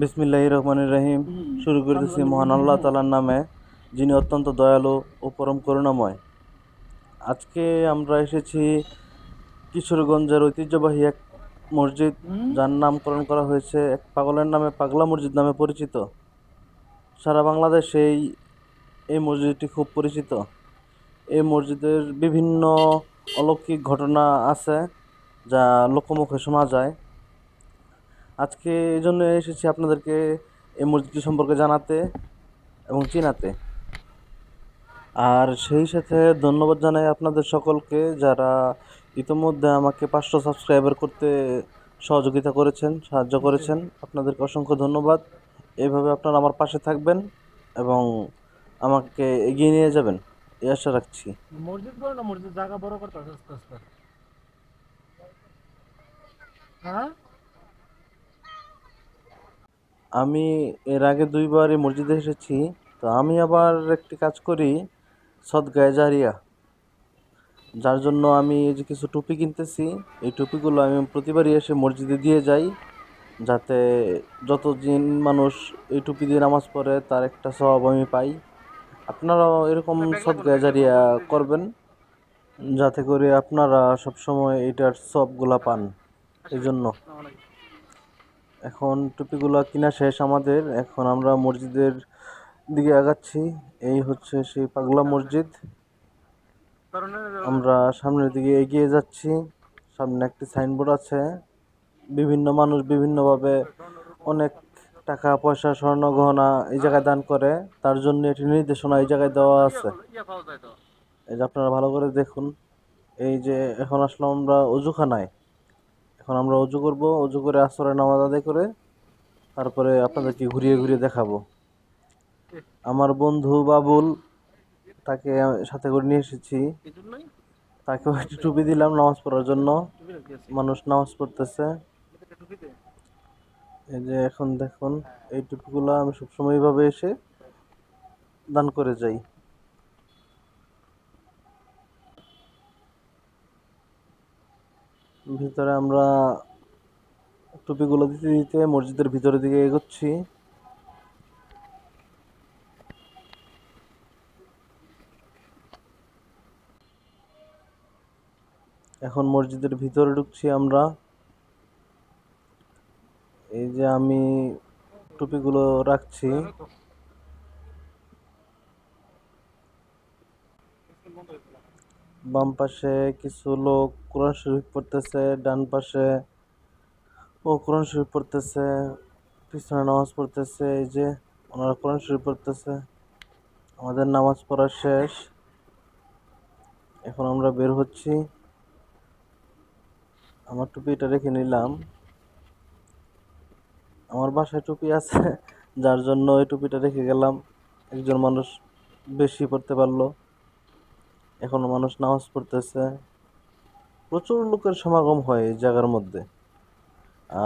বিসমিল্লাহির রহমানির রহিম। শুরু করতেছি মহান আল্লাহ তাআলার নামে, যিনি অত্যন্ত দয়ালু ও পরম করুণাময়। আজকে আমরা এসেছি কিশোরগঞ্জের ঐতিহ্যবাহী এক মসজিদ, যার নামকরণ করা হয়েছে এক পাগলের নামে, পাগলা মসজিদ নামে পরিচিত। সারা বাংলাদেশে এই মসজিদটি খুব পরিচিত। এই মসজিদের বিভিন্ন অলৌকিক ঘটনা আছে, যা লোকমুখে শোনা যায়। আজকে এই জন্য এসেছি আপনাদেরকে এই মসজিদটি সম্পর্কে জানাতে এবং চিনাতে। আর সেই সাথে ধন্যবাদ জানাই আপনাদের সকলকে, যারা ইতোমধ্যে আমাকে 500 সাবস্ক্রাইবার করতে সহযোগিতা করেছেন, সাহায্য করেছেন। আপনাদেরকে অসংখ্য ধন্যবাদ। এইভাবে আপনারা আমার পাশে থাকবেন এবং আমাকে এগিয়ে নিয়ে যাবেন, এই আশা রাখছি। মসজিদ বড় না, মসজিদ জায়গা বড় করতে আস্তে আস্তে। হ্যাঁ, আমি এর আগে 2বার এই মসজিদে এসেছি। তো আমি আবার একটি কাজ করি, সদগায়ে জারিয়া, যার জন্য আমি এই যে কিছু টুপি কিনতেছি। এই টুপিগুলো আমি প্রতিবারই এসে মসজিদে দিয়ে যাই, যাতে যতদিন মানুষ এই টুপি দিয়ে নামাজ পড়ে তার একটা সওয়াব আমি পাই। আপনারাও এরকম সদগায়ে জারিয়া করবেন, যাতে করে আপনারা সবসময় এটার সওয়াবগুলা পান। এই জন্য এখন টুপিগুলো কিনা শেষ আমাদের, এখন আমরা মসজিদের দিকে আগাচ্ছি। এই হচ্ছে সেই পাগলা মসজিদ। আমরা সামনের দিকে এগিয়ে যাচ্ছি। সামনে একটি সাইনবোর্ড আছে। বিভিন্ন মানুষ বিভিন্নভাবে অনেক টাকা পয়সা, স্বর্ণ গহনা এই জায়গায় দান করে, তার জন্য এটি নির্দেশনা এই জায়গায় দেওয়া আছে। এই যে আপনারা ভালো করে দেখুন। এই যে এখন আসলাম আমরা অজুখানায়। এখন আমরা অজু করব, অজু করে আসরের নামাজ আদায় করে তারপরে আপনাদেরকে ঘুরিয়ে ঘুরিয়ে দেখাবো। আমার বন্ধু বাবুল, তাকে সাথে করে নিয়ে এসেছি। তাকেও একটু টুপি দিলাম নামাজ পড়ার জন্য। মানুষ নামাজ পড়তেছে। এই যে এখন দেখুন, এই টুপিগুলো আমি সবসময় এইভাবে এসে দান করে যাই। ভিতরে আমরা টুপিগুলো দিতে দিতে মসজিদের ভিতরের দিকে এগোচ্ছি। এখন মসজিদের ভিতরে ঢুকছি আমরা। এই যে আমি টুপিগুলো রাখছি। বাম পাশে কিছু লোক কোরআন শরীফ পড়তেছে, ডান পাশে ও কোরআন শরীফ পড়তেছে, পিছনে নামাজ পড়তেছে। এই যে ওনারা কোরআন শরীফ পড়তেছে। আমাদের নামাজ পড়া শেষ, এখন আমরা বের হচ্ছি। আমার টুপিটা রেখে নিলাম। আমার বাসায় টুপি আছে, যার জন্য এই টুপিটা রেখে গেলাম। একজন মানুষ বেশি পড়তে পারলো। এখনো মানুষ নামাজ পড়তেছে। প্রচুর লোকের সমাগম হয় এই জায়গার মধ্যে।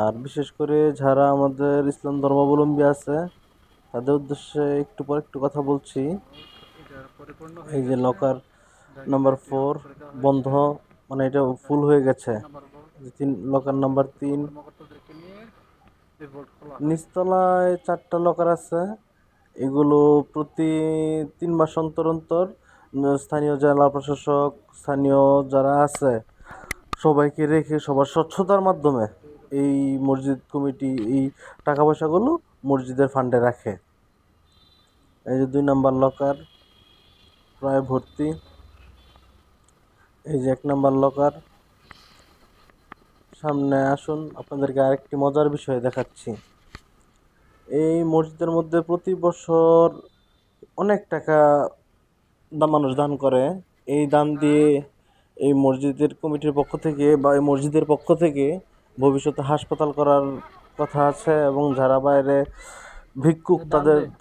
আর বিশেষ করে যারা আমাদের ইসলাম ধর্মাবলম্বী আছে, তাদের উদ্দেশ্যে একটু পর একটু কথা বলছি। এই যে লকার নাম্বার 4 বন্ধ, মানে এটা ফুল হয়ে গেছে। লকার নাম্বার 3, নিচতলায় 4টা লকার আছে। এগুলো প্রতি 3 মাস অন্তর অন্তর স্থানীয় জেলা প্রশাসক, স্থানীয় যারা আছে সবাইকে রেখে সবার স্বচ্ছতার মাধ্যমে এই মসজিদ কমিটি এই টাকা পয়সাগুলো মসজিদের ফান্ডে রাখে। এই যে 2 নাম্বার লকার প্রায় ভর্তি। এই যে 1 নাম্বার লকার। সামনে আসুন, আপনাদেরকে আরেকটি মজার বিষয় দেখাচ্ছি। এই মসজিদের মধ্যে প্রতি বছর অনেক টাকা মানুষ দান করে। এই দান দিয়ে এই মসজিদের কমিটির পক্ষ থেকে বা এই মসজিদের পক্ষ থেকে ভবিষ্যতে হাসপাতাল করার কথা আছে, এবং যারা বাইরে ভিক্ষুক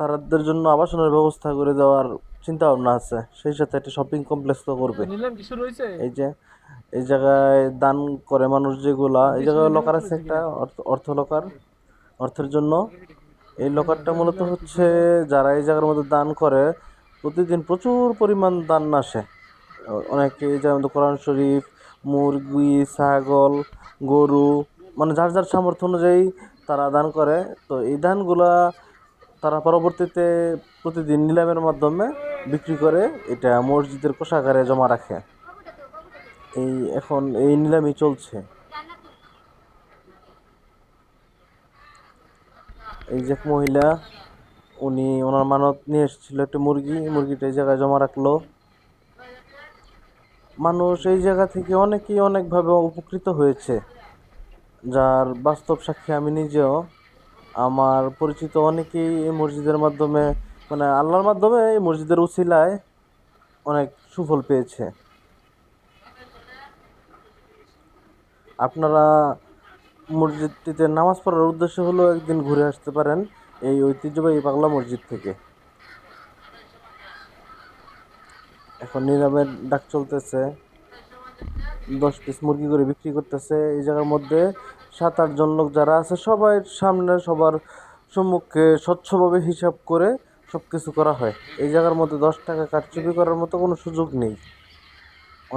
তাদের জন্য আবাসনের ব্যবস্থা করে দেওয়ার চিন্তা ভাবনা আছে। সেই সাথে একটা শপিং কমপ্লেক্সও করবে। এই যে এই জায়গায় দান করে মানুষ, যেগুলা এই জায়গায় লকার আছে একটা অর্থ লকার, অর্থের জন্য। এই লকারটা মূলত হচ্ছে যারা এই জায়গার মধ্যে দান করে, প্রতিদিন প্রচুর পরিমাণ দান আসে। অনেকে যেমন কোরআন শরীফ, মুরগি, ছাগল, গরু, মানে যার যার সামর্থ্য অনুযায়ী তারা দান করে। তো এই দানগুলা তারা পরবর্তীতে প্রতিদিন নিলামের মাধ্যমে বিক্রি করে এটা মসজিদের কোষাগারে জমা রাখে। এখন এই নিলামই চলছে। এই যে এক মহিলা, উনি ওনার মানত নিয়ে এসেছিল একটা মুরগিটা এই জায়গায় জমা রাখলো। মানুষ এই জায়গা থেকে অনেকেই অনেকভাবে উপকৃত হয়েছে, যার বাস্তব সাক্ষী আমি নিজেও। আমার পরিচিত অনেকেই এই মসজিদের মাধ্যমে, মানে আল্লাহর মাধ্যমে এই মসজিদের উছিলায় অনেক সুফল পেয়েছে। আপনারা মসজিদটিতে নামাজ পড়ার উদ্দেশ্য হলো একদিন ঘুরে আসতে পারেন এই ঐতিহ্যবাহী পাগলা মসজিদ থেকে। এখন নিলামের ডাক চলতেছে, 10 পিস মুরগি করে বিক্রি করতেছে। এই জায়গার মধ্যে 7-8 জন লোক যারা আছে সবাই সামনে, সবার সম্মুখে স্বচ্ছভাবে হিসাব করে সব কিছু করা হয়। এই জায়গার মধ্যে 10 টাকা কারচুপি করার মতো কোনো সুযোগ নেই।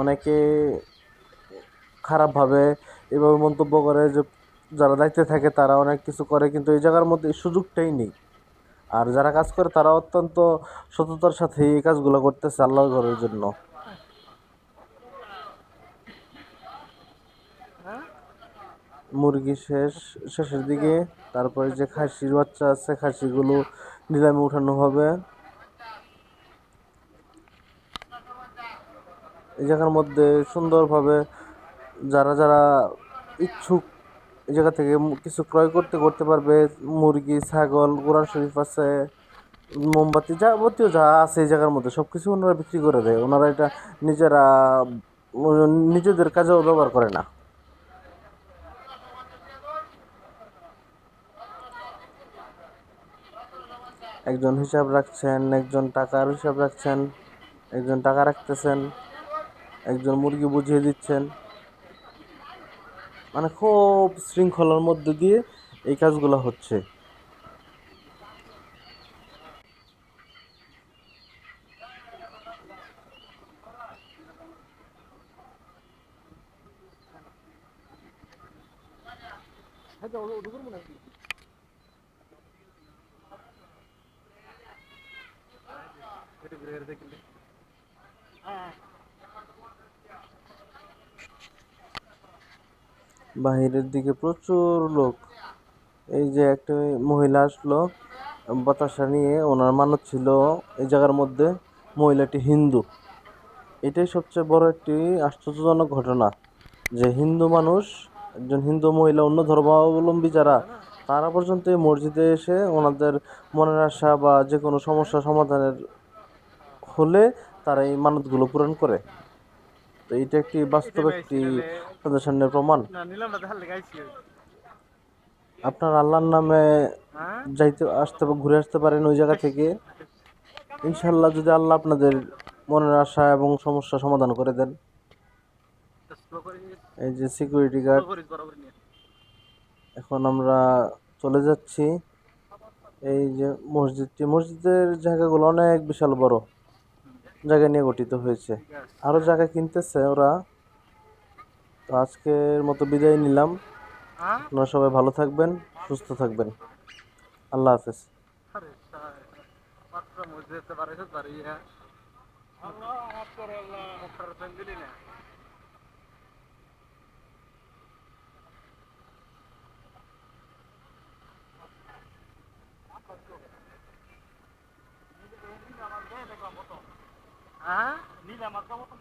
অনেকে খারাপভাবে এভাবে মন্তব্য করে যে যারা দায়িত্বে থাকে তারা অনেক কিছু করে, কিন্তু এই জায়গার মধ্যে এই সুযোগটাই নেই। আর যারা কাজ করে তারা অত্যন্ত সততার সাথে এই কাজগুলো করতেছে আল্লাহর ঘরের জন্য। মুরগি শেষের দিকে, তারপরে যে খাসির বাচ্চা আছে খাসিগুলো নিলামে উঠানো হবে। এই জায়গার মধ্যে সুন্দরভাবে যারা যারা ইচ্ছুক এই জায়গা থেকে কিছু ক্রয় করতে পারবে। মুরগি, ছাগল, কোরআন শরীফ আছে, মোমবাতি, যাবতীয় যা আছে এই জায়গার মধ্যে সবকিছু ওনারা বিক্রি করে দেয়। ওনারা এটা নিজেরা নিজেদের কাজেও ব্যবহার করে না। একজন হিসাব রাখছেন, একজন টাকার হিসাব রাখছেন, একজন টাকা রাখতেছেন, একজন মুরগি বুঝিয়ে দিচ্ছেন। মানে খুব শৃঙ্খলার মধ্যে দিয়ে এই কাজগুলো হচ্ছে। বাহিরের দিকে প্রচুর লোক। এই যে একটা মহিলা আসলো বাতাসা নিয়ে, ওনার মানত ছিল এই জায়গার মধ্যে। মহিলাটি হিন্দু। এটাই সবচেয়ে বড় একটি আশ্চর্যজনক ঘটনা যে হিন্দু মানুষ, একজন হিন্দু মহিলা, অন্য ধর্মাবলম্বী যারা, তারা পর্যন্ত এই মসজিদে এসে ওনাদের মনের আশা বা যে কোনো সমস্যা সমাধানের হলে তারা এই মানতগুলো পূরণ করে। তো এইটা একটি বাস্তব একটি তাদের সামনে প্রমাণ। আপনার আল্লাহর নামে ঘুরে আসতে পারেন ওই জায়গা থেকে। ইনশাল্লাহ যদি আল্লাহ আপনাদের মনের আশা এবং সমস্যা সমাধান করে দেন। এই যে সিকিউরিটি গার্ড। এখন আমরা চলে যাচ্ছি। এই যে মসজিদের জায়গাগুলো অনেক বিশাল বড় জায়গা নিয়ে গঠিত হয়েছে। আরো জায়গা কিনতেছে ওরা। তো আজকের মতো বিদায় নিলাম। আপনারা সবাই ভালো থাকবেন, সুস্থ থাকবেন। আল্লাহ হাফেজ। নীলা মার্কা মতন